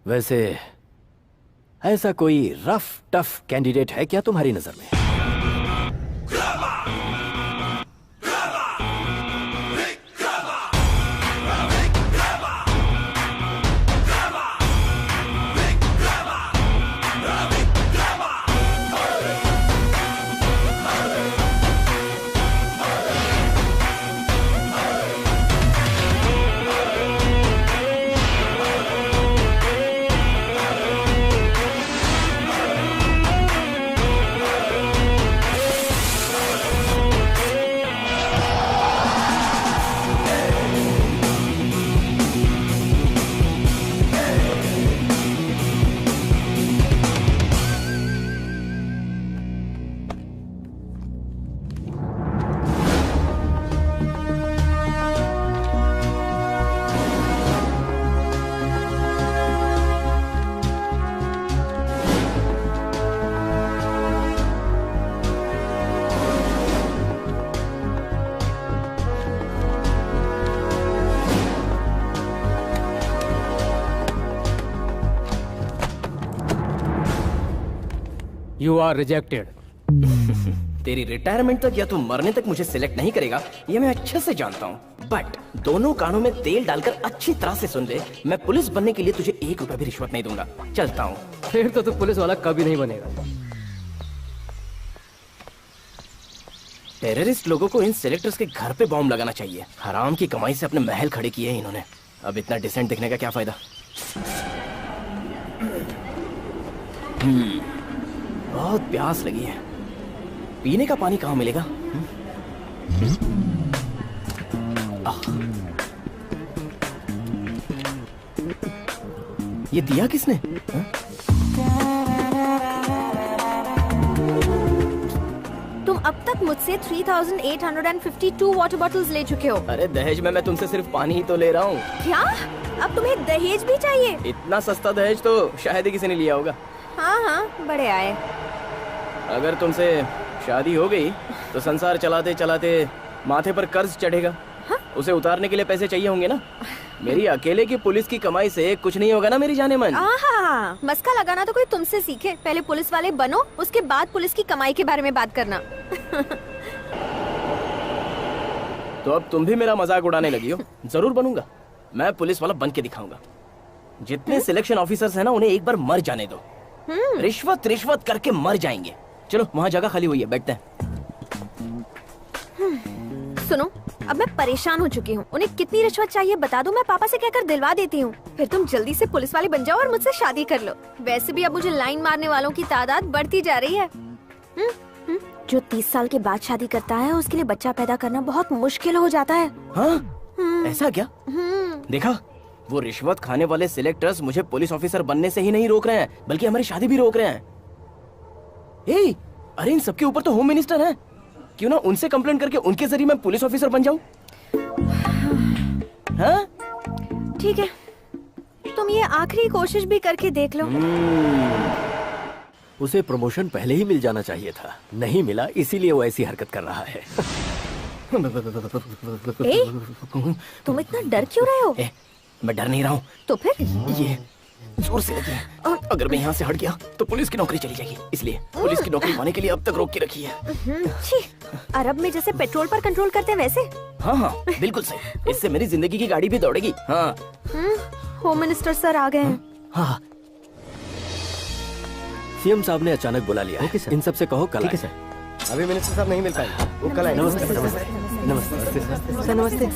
वैसे ऐसा कोई रफ टफ कैंडिडेट है क्या तुम्हारी नजर में? You are rejected. तेरी रिटायरमेंट तक या तू मरने तक मुझे सिलेक्ट नहीं करेगा ये मैं अच्छे से जानता हूँ, बट दोनों कानों में तेल डालकर अच्छी तरह से सुन ले, मैं पुलिस बनने के लिए तुझे 1 रुपया भी रिश्वत नहीं दूंगा। चलता हूँ। फिर तो तू पुलिस वाला कभी नहीं बनेगा। टेररिस्ट लोगों को इन सेलेक्टर्स के घर पे बॉम्ब लगाना चाहिए। हराम की कमाई से अपने महल खड़े किए हैं इन्होंने। अब इतना डिसेंट दिखने का क्या फायदा। बहुत प्यास लगी है, पीने का पानी कहाँ मिलेगा? ये दिया किसने? तुम अब तक मुझसे 3852 वाटर बॉटल्स ले चुके हो। अरे दहेज में मैं तुमसे सिर्फ पानी ही तो ले रहा हूँ। क्या? अब तुम्हें दहेज भी चाहिए? इतना सस्ता दहेज तो शायद ही किसी ने लिया होगा। हाँ हाँ, बड़े आए। अगर तुमसे शादी हो गई तो संसार चलाते चलाते माथे पर कर्ज चढ़ेगा। हाँ? उसे उतारने के लिए पैसे चाहिए होंगे ना। मेरी अकेले की पुलिस की कमाई से कुछ नहीं होगा ना मेरी जाने मन। आहा, मस्का लगाना तो कोई तुमसे सीखे। पहले पुलिस वाले बनो, उसके बाद पुलिस की कमाई के बारे में बात करना। तो अब तुम भी मेरा मजाक उड़ाने लगी हो। जरूर बनूंगा, मैं पुलिस वाला बन के दिखाऊंगा। जितने सिलेक्शन ऑफिसर्स हैं ना, उन्हें एक बार मर जाने दो। रिश्वत रिश्वत करके मर जाएंगे। चलो वहाँ जगह खाली हुई है, बैठते हैं। सुनो, अब मैं परेशान हो चुकी हूँ। उन्हें कितनी रिश्वत चाहिए बता दो, मैं पापा से कहकर दिलवा देती हूँ। फिर तुम जल्दी से पुलिस वाले बन जाओ और मुझसे शादी कर लो। वैसे भी अब मुझे लाइन मारने वालों की तादाद बढ़ती जा रही है। जो 30 साल के बाद शादी करता है उसके लिए बच्चा पैदा करना बहुत मुश्किल हो जाता है। हाँ? ऐसा क्या? देखा, वो रिश्वत खाने वाले सिलेक्टर्स मुझे पुलिस ऑफिसर बनने से ही नहीं रोक रहे हैं, बल्कि हमारी शादी भी रोक रहे हैं। अरे इन सबके ऊपर तो होम मिनिस्टर हैं। क्यों ना उनसे कंप्लेंट करके उनके जरिए मैं पुलिस ऑफिसर बन जाऊं? हाँ? ठीक है, तुम ये आखिरी कोशिश भी करके देख लो। उसे प्रमोशन पहले ही मिल जाना चाहिए था, नहीं मिला, इसीलिए वो ऐसी हरकत कर रहा है। तुम इतना डर क्यों रहे हो? मैं डर नहीं रहा हूँ। तो फिर ये जोर से लगी है। अगर मैं यहाँ से हट गया तो पुलिस की नौकरी चली जाएगी, इसलिए पुलिस की नौकरी पाने के लिए अब तक रोक के रखी है। अरब में जैसे पेट्रोल पर कंट्रोल करते हैं वैसे। हाँ, बिल्कुल सही। इससे मेरी जिंदगी की गाड़ी भी दौड़ेगी। हाँ। होम मिनिस्टर सर आ गए हैं। हाँ। सीएम साहब ने अचानक बुला लिया है। इन सब से कहो कल आए। सर, अभी मिनिस्टर साहब नहीं मिल पाएंगे, वो कल आएंगे। नमस्ते नमस्ते नमस्ते सर, नमस्ते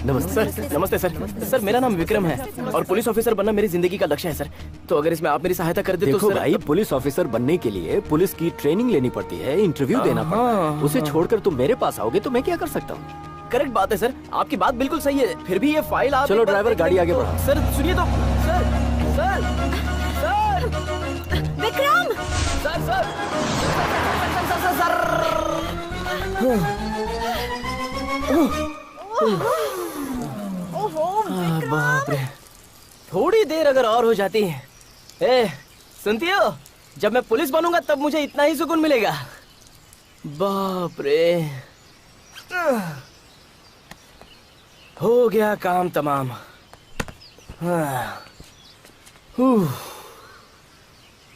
नमस्ते सर। नमस्ते सर। सर मेरा नाम विक्रम है और पुलिस ऑफिसर बनना मेरी जिंदगी का लक्ष्य है सर। तो अगर इसमें आप मेरी सहायता कर दे तो। देखो सर, भाई, पुलिस ऑफिसर बनने के लिए पुलिस की ट्रेनिंग लेनी पड़ती है, इंटरव्यू देना पड़ता है। उसे छोड़कर तुम मेरे पास आओगे तो मैं क्या कर सकता हूँ? करेक्ट बात है सर, आपकी बात बिल्कुल सही है। फिर भी ये फाइल आप चलो ड्राइवर, गाड़ी आगे बढ़ाओ। सर सुनिए तो। Sir sir sir Vikram, sir sir बाप रे, थोड़ी देर अगर और हो जाती है। सुनती हो, जब मैं पुलिस बनूंगा तब मुझे इतना ही सुकून मिलेगा। बाप रे, हो गया काम तमाम।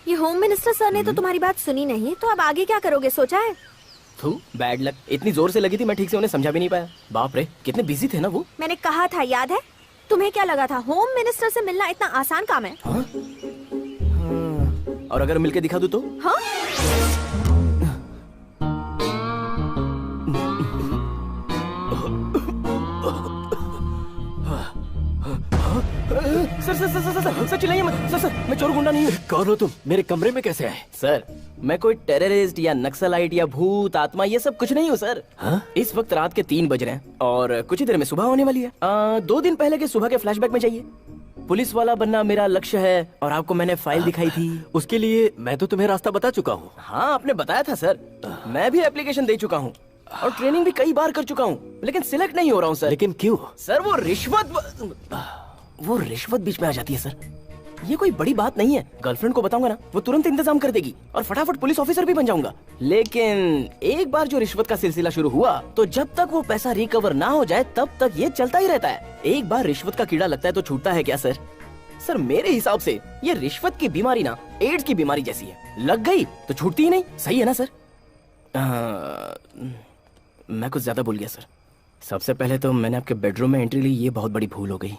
ये होम मिनिस्टर सर ने तो तुम्हारी बात सुनी नहीं, तो अब आगे क्या करोगे, सोचा है? थू, बैड लक। इतनी जोर से लगी थी मैं ठीक से उन्हें समझा भी नहीं पाया। बाप रे, कितने बिजी थे ना वो। मैंने कहा था, याद है? तुम्हें क्या लगा था होम मिनिस्टर से मिलना इतना आसान काम है? हाँ? और अगर मिलके दिखा दूं तो? हाँ? सर चिल्लाइए मत। सर मैं चोर गुंडा नहीं हूँ। कौन हो तुम? मेरे कमरे में कैसे आए? सर मैं कोई टेररिस्ट या नक्सलाइट या भूत आत्मा ये सब कुछ नहीं हूँ सर। हाँ? इस वक्त रात के 3 बज रहे हैं और कुछ ही देर में सुबह होने वाली है। 2 दिन पहले के सुबह के फ्लैशबैक में जाइए। पुलिस वाला बनना मेरा लक्ष्य है और आपको मैंने फाइल दिखाई थी। उसके लिए मैं तो तुम्हें रास्ता बता चुका हूँ। हाँ आपने बताया था सर। मैं भी एप्लीकेशन दे चुका हूँ और ट्रेनिंग भी कई बार कर चुका हूँ, लेकिन सिलेक्ट नहीं हो रहा हूँ सर। लेकिन क्यों? सर वो रिश्वत बीच में आ जाती है सर। ये कोई बड़ी बात नहीं है, गर्लफ्रेंड को बताऊंगा ना वो तुरंत इंतजाम कर देगी और फटाफट पुलिस ऑफिसर भी बन जाऊंगा। लेकिन एक बार जो रिश्वत का सिलसिला शुरू हुआ तो जब तक वो पैसा रिकवर ना हो जाए तब तक ये चलता ही रहता है। एक बार रिश्वत का कीड़ा लगता है तो छूटता है क्या सर? सर मेरे हिसाब से ये रिश्वत की बीमारी ना एड्स की बीमारी जैसी है, लग गई तो छूटती ही नहीं। सही है ना सर? मैं कुछ ज्यादा भूल गया सर। सबसे पहले तो मैंने आपके बेडरूम में एंट्री ली, ये बहुत बड़ी भूल हो गई।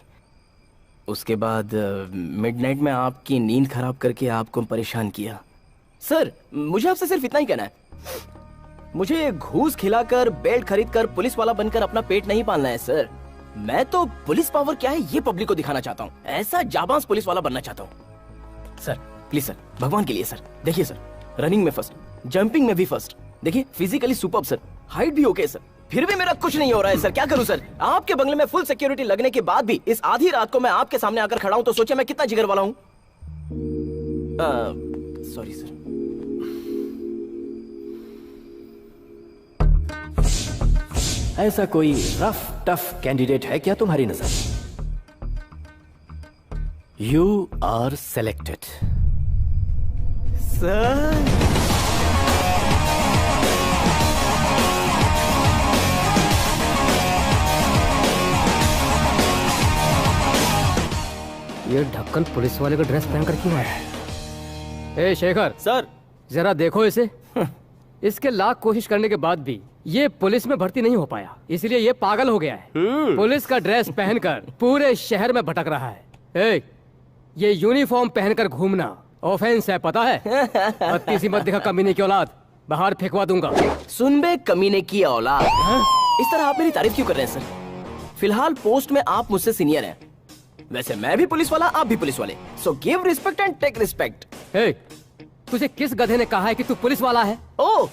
उसके बाद मिडनाइट में आपकी नींद खराब करके आपको परेशान किया। सर मुझे आपसे सिर्फ इतना ही कहना है, मुझे घूस खिलाकर बेल्ट खरीदकर पुलिस वाला बनकर अपना पेट नहीं पालना है सर। मैं तो पुलिस पावर क्या है ये पब्लिक को दिखाना चाहता हूँ। ऐसा जाबाज पुलिस वाला बनना चाहता हूँ सर। प्लीज सर, भगवान के लिए सर। देखिए सर, रनिंग में फर्स्ट, जंपिंग में भी फर्स्ट, देखिए फिजिकली सुपर्ब सर, हाइट भी ओके सर, फिर भी मेरा कुछ नहीं हो रहा है सर। क्या करूं सर? आपके बंगले में फुल सिक्योरिटी लगने के बाद भी इस आधी रात को मैं आपके सामने आकर खड़ा हूं तो सोचिए मैं कितना जिगर वाला हूं। Sorry sir. ऐसा कोई रफ टफ कैंडिडेट है क्या तुम्हारी नजर? You are selected sir. ये ढक्कन पुलिस वाले का ड्रेस पहनकर क्यों आया है? ए शेखर सर जरा देखो इसे। इसके लाख कोशिश करने के बाद भी ये पुलिस में भर्ती नहीं हो पाया, इसलिए ये पागल हो गया है। पुलिस का ड्रेस पहनकर पूरे शहर में भटक रहा है। ए, ये यूनिफॉर्म पहनकर घूमना ऑफेंस है, पता है? बत्तीसी मत दिखा कमीने की औलाद, बाहर फेंकवा दूंगा। सुन बे कमीने की औलाद, इस तरह आप मेरी तारीफ क्यों कर रहे हैं सर? फिलहाल पोस्ट में आप मुझसे सीनियर हैं, वैसे मैं भी पुलिस वाला, आप भी पुलिस वाले, so give respect and take respect. तुझे किस गधे ने कहा है कि तू पुलिस वाला है? ओह,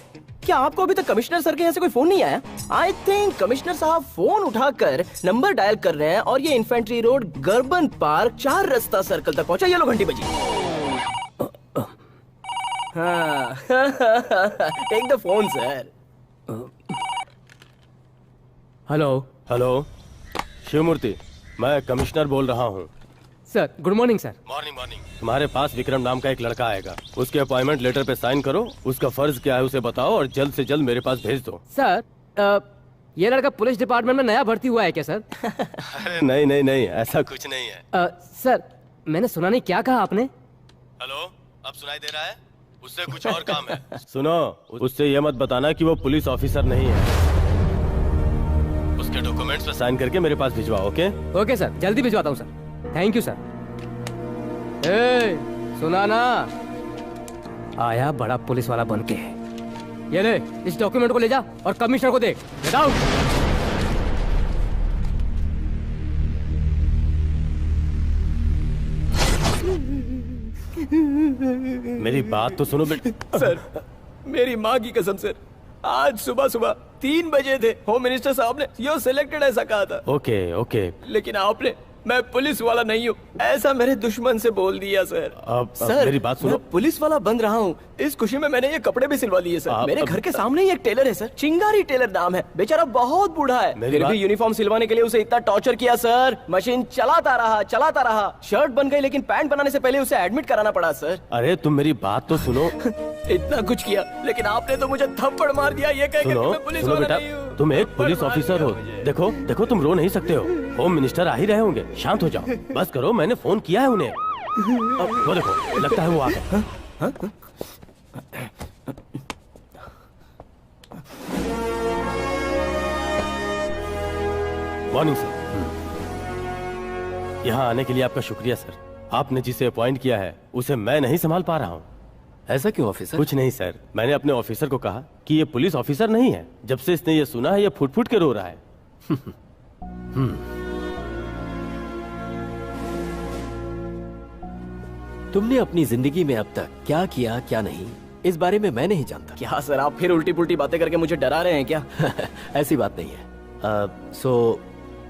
क्या आपको अभी तक कमिश्नर सर के यहाँ से कोई फोन नहीं आया? आई थिंक कमिश्नर साहब फोन उठाकर नंबर डायल कर रहे हैं और ये इन्फेंट्री रोड, गर्बन पार्क, 4 रास्ता सर्कल तक पहुंचा। ये लो घंटी बजी। हाँ take the phone sir. Hello hello, Shivamurthy, मैं कमिश्नर बोल रहा हूँ। Sir, good morning sir. Morning morning. तुम्हारे पास विक्रम नाम का एक लड़का आएगा, उसके अपॉइंटमेंट लेटर पे साइन करो, उसका फर्ज क्या है उसे बताओ और जल्द से जल्द मेरे पास भेज दो। सर, ये लड़का पुलिस डिपार्टमेंट में नया भर्ती हुआ है क्या सर? अरे नहीं नहीं नहीं, ऐसा कुछ नहीं है। सर, मैंने सुना नहीं, क्या कहा आपने? हेलो, अब सुनाई दे रहा है? उससे कुछ और काम है। सुनो, उससे ये मत बताना कि वो पुलिस ऑफिसर नहीं है। उसके डॉक्यूमेंट्स पे साइन करके मेरे पास भिजवाओ। ओके ओके सर, जल्दी भिजवाता हूँ सर। Thank you sir. ए, सुना ना, आया बड़ा पुलिस वाला बन के। ये ले, इस डॉक्यूमेंट को ले जा और कमिश्नर को दे। Get out. मेरी बात तो सुनो बेटा। सर, मेरी माँ की कसम सर, आज सुबह सुबह 3 बजे थे, होम मिनिस्टर साहब ने यो सिलेक्टेड ऐसा कहा था। ओके ओके, लेकिन आपने मैं पुलिस वाला नहीं हूँ ऐसा मेरे दुश्मन से बोल दिया सर। अब सर, मेरी बात सुनो। मैं पुलिस वाला बन रहा हूँ, इस खुशी में मैंने ये कपड़े भी सिलवा लिए सर। मेरे घर के सामने ही एक टेलर है सर, चिंगारी टेलर नाम है, बेचारा बहुत बूढ़ा है, फिर भी यूनिफॉर्म सिलवाने के लिए उसे इतना टॉर्चर किया सर। मशीन चलाता रहा, शर्ट बन गई लेकिन पैंट बनाने से पहले उसे एडमिट कराना पड़ा सर। अरे तुम मेरी बात तो सुनो। इतना कुछ किया लेकिन आपने तो मुझे थप्पड़ मार दिया ये कहकर कि मैं पुलिस वाला बेटा, नहीं हूँ। तुम एक पुलिस ऑफिसर हो। देखो देखो, तुम रो नहीं सकते हो, होम मिनिस्टर आ ही रहे होंगे, शांत हो जाओ। बस करो, मैंने फोन किया है उन्हें। वो देखो, लगता है वो आ गए। Morning sir. यहाँ आने के लिए आपका शुक्रिया सर। आपने जिसे अपॉइंट किया है उसे मैं नहीं संभाल पा रहा हूँ। ऐसा क्यों ऑफिसर? कुछ नहीं सर, मैंने अपने ऑफिसर को कहा कि ये पुलिस ऑफिसर नहीं है। जब से इसने ये सुना है ये फुट फुट के रो रहा है। तुमने अपनी जिंदगी में अब तक क्या किया क्या नहीं, इस बारे में मैं नहीं जानता। क्या सर, आप फिर उल्टी पुल्टी बातें करके मुझे डरा रहे हैं क्या? ऐसी बात नहीं है। सो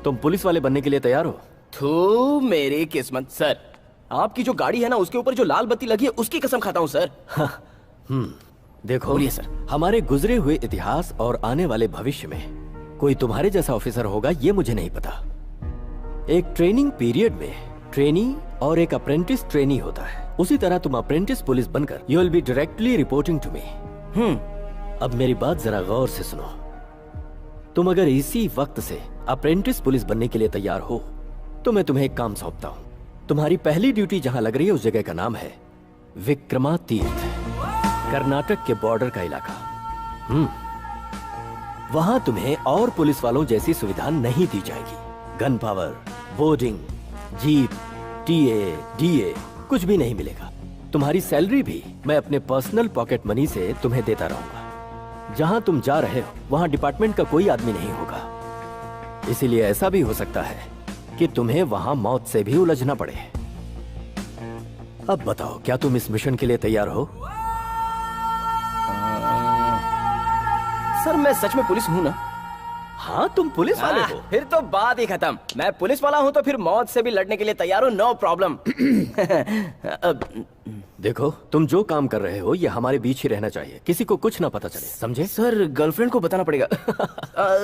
तुम पुलिस वाले बनने के लिए तैयार हो? थू मेरी किस्मत। सर, आपकी जो गाड़ी है ना उसके ऊपर जो लाल बत्ती लगी है उसकी कसम खाता हूँ सर। देखो बोलिए सर। हमारे गुजरे हुए इतिहास और आने वाले भविष्य में कोई तुम्हारे जैसा ऑफिसर होगा ये मुझे नहीं पता। एक ट्रेनिंग पीरियड में ट्रेनी और एक अप्रेंटिस ट्रेनी होता है। उसी तरह तुम अप्रेंटिस पुलिस बनकर you will be directly reporting to me. अब मेरी बात जरा गौर से सुनो। तुम अगर इसी वक्त से अप्रेंटिस पुलिस बनने के लिए तैयार हो तो मैं तुम्हें एक काम सौंपता हूँ। तुम्हारी पहली ड्यूटी जहां लग रही है उस जगह का नाम है विक्रमातीर्थ, कर्नाटक के बॉर्डर का इलाका। वहां तुम्हें और पुलिस वालों जैसी सुविधा नहीं दी जाएगी। Gun power, boarding, jeep, TA, DA कुछ भी नहीं मिलेगा। तुम्हारी सैलरी भी मैं अपने पर्सनल पॉकेट मनी से तुम्हें देता रहूंगा। जहां तुम जा रहे हो वहां डिपार्टमेंट का कोई आदमी नहीं होगा। इसीलिए ऐसा भी हो सकता है कि तुम्हें वहां मौत से भी उलझना पड़े। अब बताओ, क्या तुम इस मिशन के लिए तैयार हो? सर, मैं सच में पुलिस हूँ ना? हाँ, तुम पुलिस वाले हो। फिर तो बात ही खत्म। मैं पुलिस वाला हूँ तो फिर मौत से भी लड़ने के लिए तैयार हूँ। No problem. देखो, तुम जो काम कर रहे हो ये हमारे बीच ही रहना चाहिए, किसी को कुछ ना पता चले, समझे? सर, गर्लफ्रेंड को बताना पड़ेगा।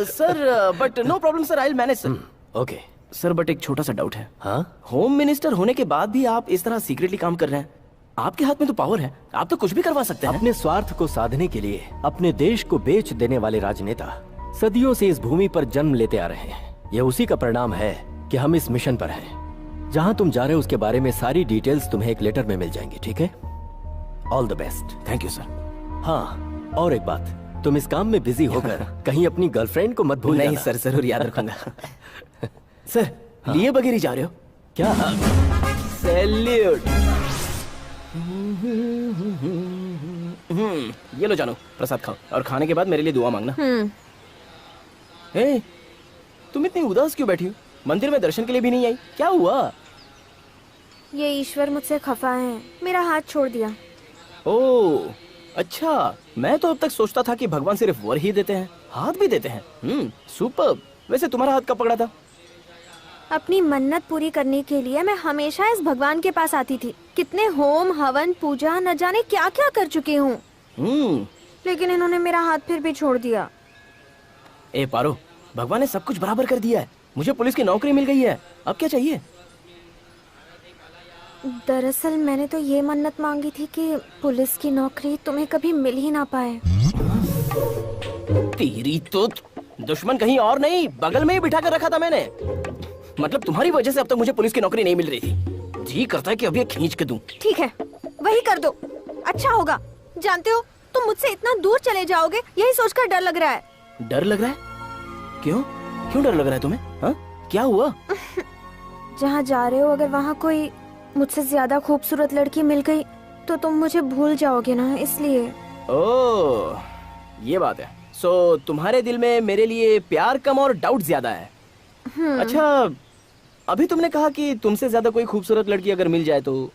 Sir, but no problem sir, I will manage sir. Okay sir, but एक छोटा सा डाउट है। हाँ? होम मिनिस्टर होने के बाद भी आप इस तरह सीक्रेटली काम कर रहे हैं। आपके हाथ में तो पावर है, आप तो कुछ भी करवा सकते हैं। अपने स्वार्थ को साधने के लिए अपने देश को बेच देने वाले राजनेता सदियों से इस भूमि पर जन्म लेते आ रहे हैं। यह उसी का परिणाम है कि हम इस मिशन पर हैं। जहां तुम जा रहे हो उसके बारे में सारी डिटेल्स तुम्हें एक लेटर में मिल जाएंगी, ठीक है? All the best. Thank you sir. हाँ, और एक बात, तुम इस काम में बिजी होकर कहीं अपनी गर्लफ्रेंड को मत भूल नहीं जाना। सर, जरूर याद रखूंगा। सर, लिए बगैर ही जा रहे हो क्या? सैल्यूट। ये लो जानू, प्रसाद खाओ और खाने के बाद मेरे लिए दुआ मांगना। तुम इतनी उदास क्यों बैठी हो? मंदिर में दर्शन के लिए भी नहीं आई, क्या हुआ? ये ईश्वर मुझसे खफा है, मेरा हाथ छोड़ दिया। ओह अच्छा, मैं तो अब तक सोचता था कि भगवान सिर्फ वर ही देते हैं, हाथ भी देते हैं। सुपर्ब। वैसे तुम्हारा हाथ कब पकड़ा था? अपनी मन्नत पूरी करने के लिए मैं हमेशा इस भगवान के पास आती थी। कितने होम, हवन, पूजा न जाने क्या क्या कर चुकी हूँ। लेकिन इन्होंने मेरा हाथ फिर भी छोड़ दिया। ए पारो, भगवान ने सब कुछ बराबर कर दिया है। मुझे पुलिस की नौकरी मिल गई है, अब क्या चाहिए? दरअसल मैंने तो ये मन्नत मांगी थी कि पुलिस की नौकरी तुम्हें कभी मिल ही ना पाए। तेरी तो दुश्मन कहीं और नहीं, बगल में ही बिठा कर रखा था मैंने। मतलब तुम्हारी वजह से अब तक मुझे पुलिस की नौकरी नहीं मिल रही थी। जी करता है कि अब ये खींच के दूं। ठीक है, वही कर दो, अच्छा होगा। जानते हो, तुम मुझसे इतना दूर चले जाओगे यही सोचकर डर लग रहा है। डर लग रहा है? क्यों क्यों डर लग रहा है तुम्हें? हाँ, क्या हुआ? जहाँ जा रहे हो अगर वहाँ कोई मुझसे ज्यादा खूबसूरत लड़की मिल गई तो तुम मुझे भूल जाओगे ना, इसलिए। ओह, ये बात है। सो तुम्हारे दिल में मेरे लिए प्यार कम और डाउट ज्यादा है। अच्छा, अभी तुमने कहा कि तुमसे ज्यादा कोई खूबसूरत लड़की अगर मिल जाए तो,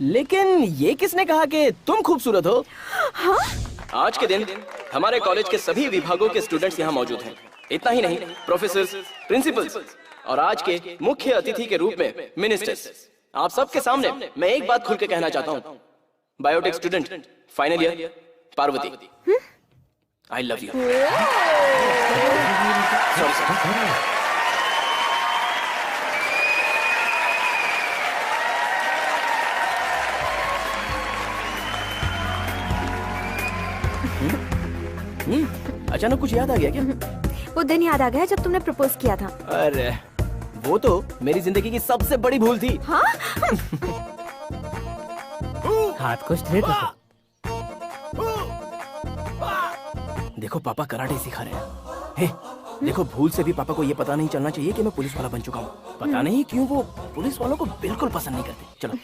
लेकिन ये किसने कहा कि तुम खूबसूरत हो? हाँ? आज के दिन हमारे कॉलेज के सभी विभागों के स्टूडेंट्स यहाँ मौजूद हैं। इतना ही नहीं, प्रोफेसर्स, प्रिंसिपल्स और आज के मुख्य अतिथि के रूप में मिनिस्टर्स। आप सबके सामने मैं एक बात खुल के कहना चाहता हूँ। Biotech student final year Parvati, I love you. Sorry sir. अचानक कुछ याद आ गया क्या? वो दिन याद आ गया जब तुमने प्रपोज किया था। अरे वो तो मेरी जिंदगी की सबसे बड़ी भूल थी। हाँ? हाथ को स्ट्रेट रखो। देखो पापा कराटे सिखा रहे हैं। हे, देखो भूल से भी पापा को ये पता नहीं चलना चाहिए कि मैं पुलिस वाला बन चुका हूँ। पता नहीं क्यों वो पुलिस वालों को बिल्कुल पसंद नहीं करते। चलो